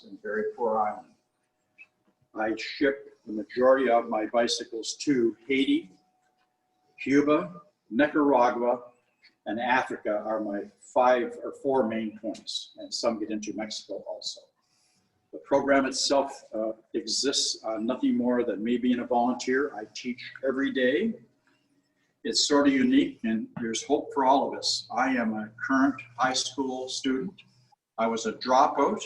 in very poor island. I ship the majority of my bicycles to Haiti, Cuba, Nicaragua, and Africa are my 5 or 4 main points, and some get into Mexico also. The program itself exists on nothing more than me being a volunteer. I teach every day. It's sort of unique, and there's hope for all of us. I am a current high school student. I was a dropout.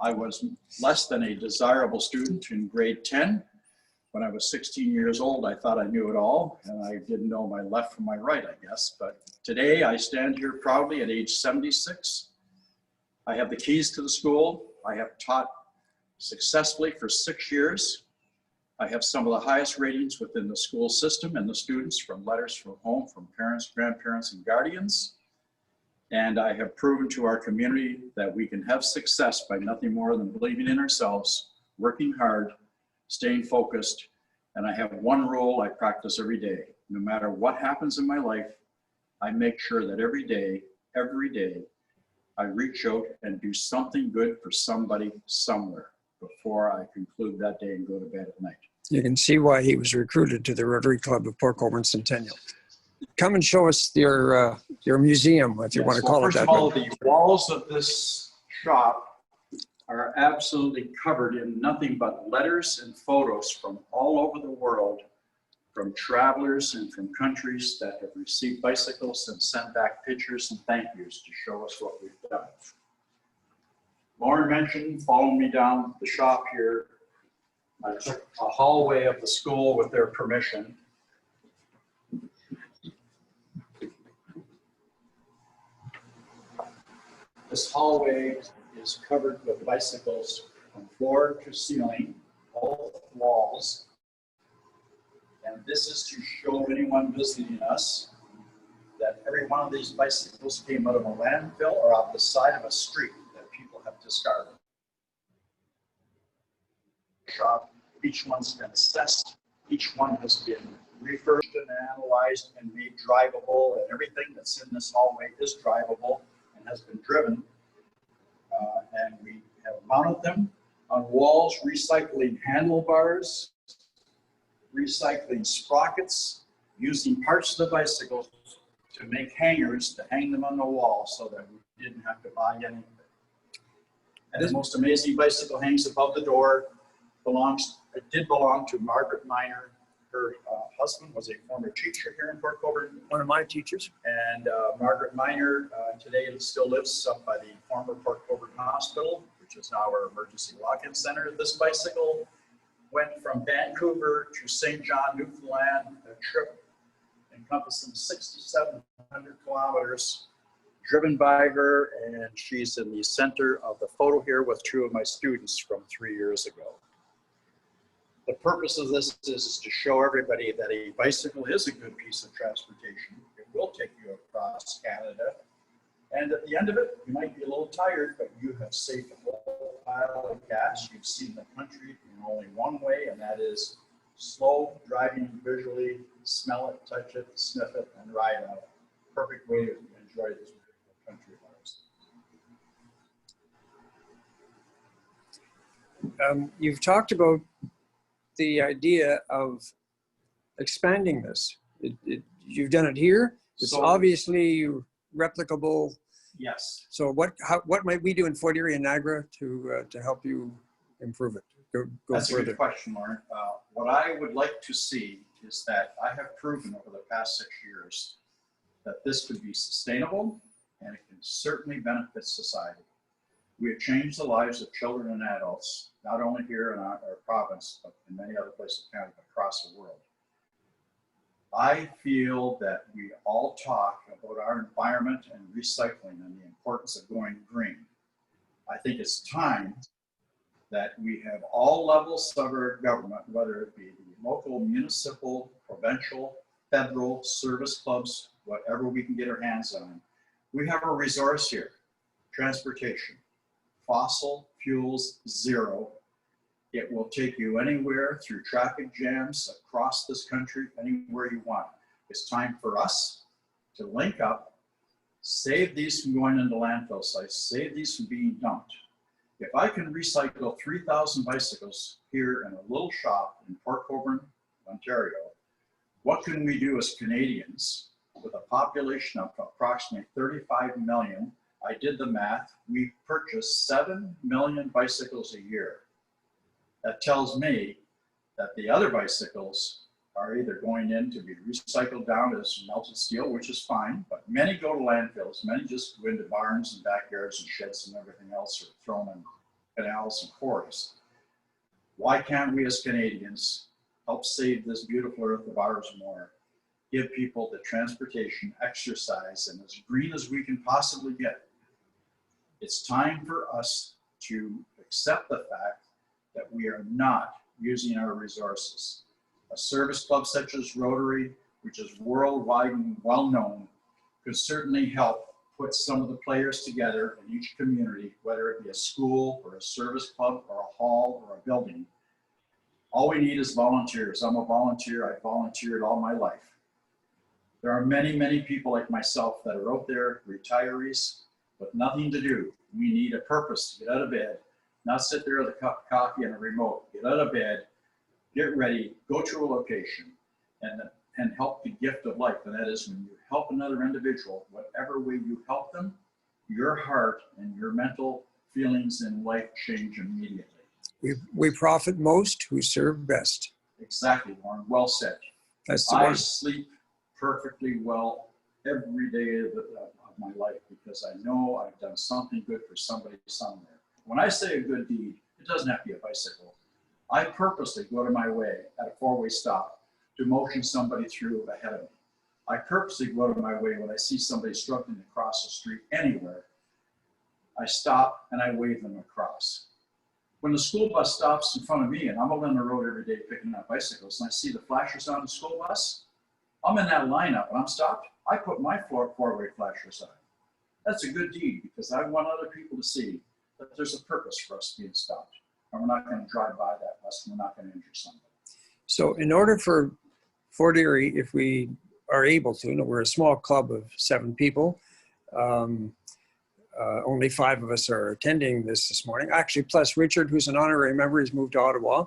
I was less than a desirable student in grade 10. When I was 16 years old, I thought I knew it all, and I didn't know my left from my right, I guess. But today, I stand here proudly at age 76. I have the keys to the school. I have taught successfully for 6 years. I have some of the highest ratings within the school system and the students, from letters from home, from parents, grandparents, and guardians. And I have proven to our community that we can have success by nothing more than believing in ourselves, working hard, staying focused. And I have one rule I practice every day. No matter what happens in my life, I make sure that every day, I reach out and do something good for somebody somewhere before I conclude that day and go to bed at night. You can see why he was recruited to the Rotary Club of Port Colborne Centennial. Come and show us your museum, if you want to call it that. First of all, the walls of this shop are absolutely covered in nothing but letters and photos from all over the world, from travelers and from countries that have received bicycles and sent back pictures and thank yous to show us what we've done. Lauren mentioned following me down the shop here. I took a hallway of the school with their permission. This hallway is covered with bicycles from floor to ceiling, both walls. And this is to show anyone visiting us that every one of these bicycles came out of a landfill or off the side of a street that people have discarded. Each one's been assessed, each one has been refurbished and analyzed and made drivable, and everything that's in this hallway is drivable and has been driven. And we have mounted them on walls, recycling handlebars, recycling sprockets, using parts of the bicycles to make hangers to hang them on the wall so that we didn't have to buy anything. And the most amazing bicycle hangs above the door. It did belong to Margaret Miner. Her husband was a former teacher here in Port Colborne. One of my teachers. And Margaret Miner today still lives up by the former Port Colborne Hospital, which is now our emergency walk-in center. This bicycle went from Vancouver to St. John, Newfoundland, a trip encompassing 6,700 kilometers, driven by her, and she's in the center of the photo here with 2 of my students from 3 years ago. The purpose of this is to show everybody that a bicycle is a good piece of transportation. It will take you across Canada. And at the end of it, you might be a little tired, but you have saved a whole pile of gas. You've seen the country in only one way, and that is slow driving visually, smell it, touch it, sniff it, and ride out. Perfect way to enjoy this beautiful country of ours. You've talked about the idea of expanding this. You've done it here. It's obviously replicable. Yes. So what might we do in Fort Erie and Niagara to help you improve it? Go That's further. a good question, Lauren. What I would like to see is that I have proven over the past 6 years that this could be sustainable and it can certainly benefit society. We have changed the lives of children and adults, not only here in our province, but in many other places in Canada, across the world. I feel that we all talk about our environment and recycling and the importance of going green. I think it's time that we have all levels of our government, whether it be the local, municipal, provincial, federal, service clubs, whatever we can get our hands on. We have a resource here, transportation. Fossil fuels, zero. It will take you anywhere through traffic jams across this country, anywhere you want. It's time for us to link up, save these from going into landfill sites, save these from being dumped. If I can recycle 3,000 bicycles here in a little shop in Port Colborne, Ontario, what can we do as Canadians with a population of approximately 35 million? I did the math. We purchase 7 million bicycles a year. That tells me that the other bicycles are either going in to be recycled down as melted steel, which is fine, but many go to landfills. Many just go into barns and backyards and sheds and everything else, or thrown in canals and quarries. Why can't we as Canadians help save this beautiful earth of ours more? Give people the transportation, exercise, and as green as we can possibly get. It's time for us to accept the fact that we are not using our resources. A service club such as Rotary, which is worldwide and well known, could certainly help put some of the players together in each community, whether it be a school or a service club or a hall or a building. All we need is volunteers. I'm a volunteer. I volunteered all my life. There are many, many people like myself that are out there, retirees, with nothing to do. We need a purpose to get out of bed, not sit there with a cup of coffee and a remote. Get out of bed, get ready, go to a location, and help the gift of life. And that is when you help another individual, whatever way you help them, your heart and your mental feelings in life change immediately. We profit most who serve best. Exactly, Warren. Well said. That's the I one. sleep perfectly well every day of my life because I know I've done something good for somebody somewhere. When I say a good deed, it doesn't have to be a bicycle. I purposely go to my way at a four-way stop to motion somebody through ahead of me. I purposely go to my way when I see somebody struggling to cross the street anywhere. I stop and I wave them across. When the school bus stops in front of me, and I'm out on the road every day picking up bicycles, and I see the flashers on the school bus, I'm in that lineup and I'm stopped. I put my four-way flashers on. That's a good deed because I want other people to see that there's a purpose for us being stopped. And we're not going to drive by that bus and we're not going to injure somebody. So in order for Fort Erie, if we are able to, we're a small club of 7 people. Only 5 of us are attending this morning. Actually, plus Richard, who's an honorary member, he's moved to Ottawa.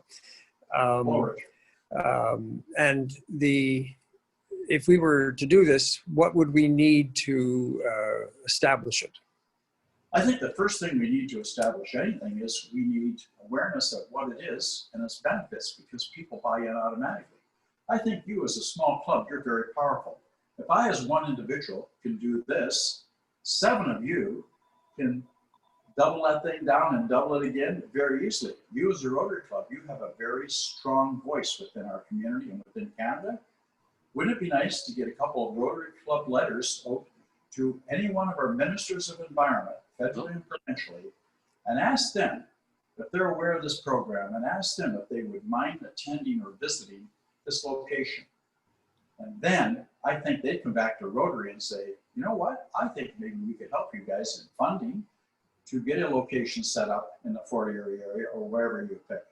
If we were to do this, what would we need to establish it? I think the first thing we need to establish anything is we need awareness of what it is and its benefits because people buy in automatically. I think you as a small club, you're very powerful. If I as one individual can do this, 7 of you can double that thing down and double it again very easily. You as a Rotary Club, you have a very strong voice within our community and within Canada. Wouldn't it be nice to get a couple of Rotary Club letters out to any one of our ministers of environment, federally and provincially, and ask them if they're aware of this program and ask them if they would mind attending or visiting this location. And then I think they'd come back to Rotary and say, you know what, I think maybe we could help you guys in funding to get a location set up in the Fort Erie area or wherever you pick.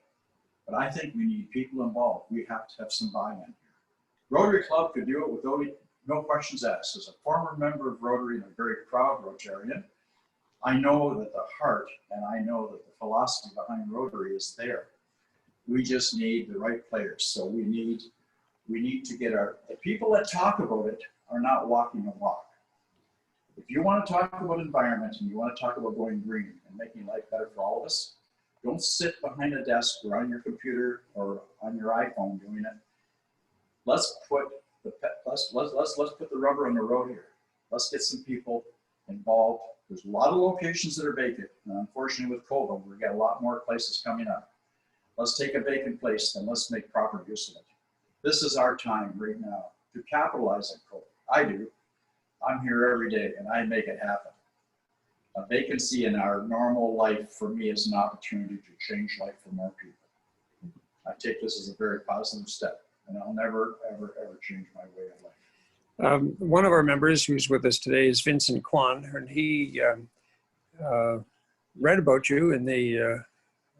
But I think we need people involved. We have to have some buy-in here. Rotary Club could do it without no questions asked. As a former member of Rotary and a very proud Rotarian, I know that the heart and I know that the philosophy behind Rotary is there. We just need the right players. So we need to get the people that talk about it are not walking the walk. If you want to talk about environment and you want to talk about going green and making life better for all of us, don't sit behind a desk or on your computer or on your iPhone doing it. Let's put the rubber on the road here. Let's get some people involved. There's a lot of locations that are vacant. And unfortunately with COVID, we've got a lot more places coming up. Let's take a vacant place and let's make proper use of it. This is our time right now to capitalize on COVID. I do. I'm here every day and I make it happen. A vacancy in our normal life for me is an opportunity to change life for more people. I take this as a very positive step and I'll never, ever, ever change my way of life. One of our members who's with us today is Vincent Kwan, and he read about you in the,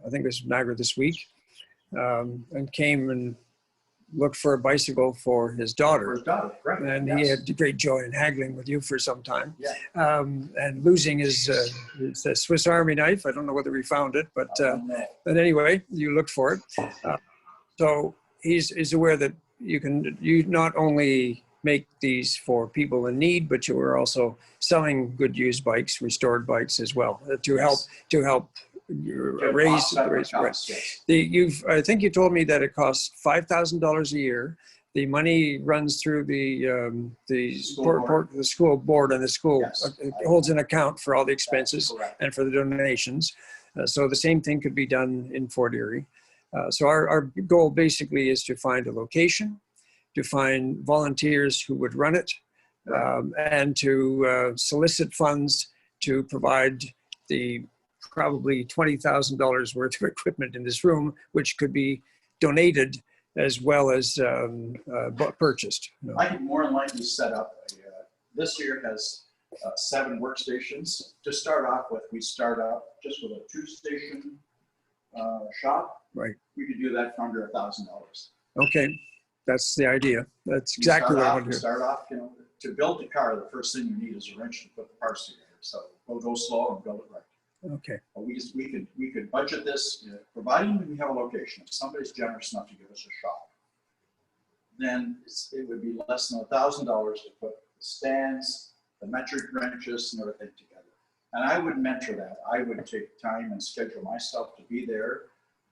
I think it was Niagara This Week, and came and looked for a bicycle for his For daughter. his daughter, correct. And he Yes. had great joy in haggling with you for some time. Yeah. And losing his Swiss Army knife. I don't know whether we found it, but anyway, you looked for it. So he's aware that you not only make these for people in need, but you are also selling good used bikes, restored bikes as well, to help raise. Yes. I think you told me that it costs $5,000 a year. The money runs through the school board, and the school holds an account for all the expenses and for the donations. So the same thing could be done in Fort Erie. So our goal basically is to find a location, to find volunteers who would run it, and to solicit funds to provide the probably $20,000 worth of equipment in this room, which could be donated as well as purchased. I could more than likely set up, this year has 7 workstations. To start off with, we start up just with a 2-station shop. Right. We could do that for under $1,000. Okay, that's the idea. That's exactly what I want to do. Start off, to build the car, the first thing you need is a wrench to put the parts together. So we'll go slow and build it right. Okay. But we could budget this, providing we have a location. If somebody's generous enough to give us a shop, then it would be less than $1,000 to put the stands, the metric wrenches, and everything together. And I would mentor that. I would take time and schedule myself to be there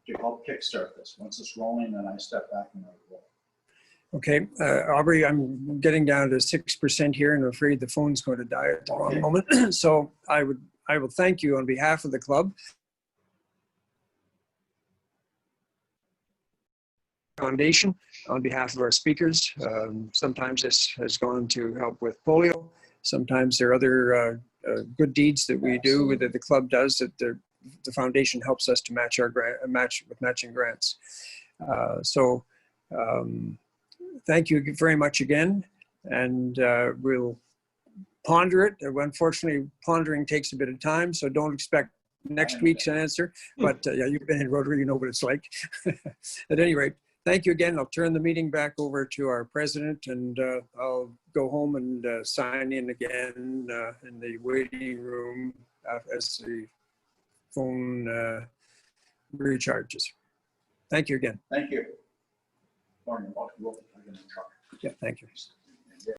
to help kickstart this. Once it's rolling, then I step back and I roll. Okay, Aubrey, I'm getting down to 6% here, and I'm afraid the phone's going to die at the wrong moment. So I will thank you on behalf of the club. Foundation, on behalf of our speakers. Sometimes this has gone to help with polio. Sometimes there are other good deeds that we do, that the club does, that the foundation helps us to match our matching grants. Thank you very much again, and we'll ponder it. Unfortunately, pondering takes a bit of time, so don't expect next week's answer. But yeah, you've been in Rotary, you know what it's like. At any rate, thank you again. I'll turn the meeting back over to our president, and I'll go home and sign in again in the waiting room as the phone recharges. Thank you again. Thank you. Morning. Yeah, thank you.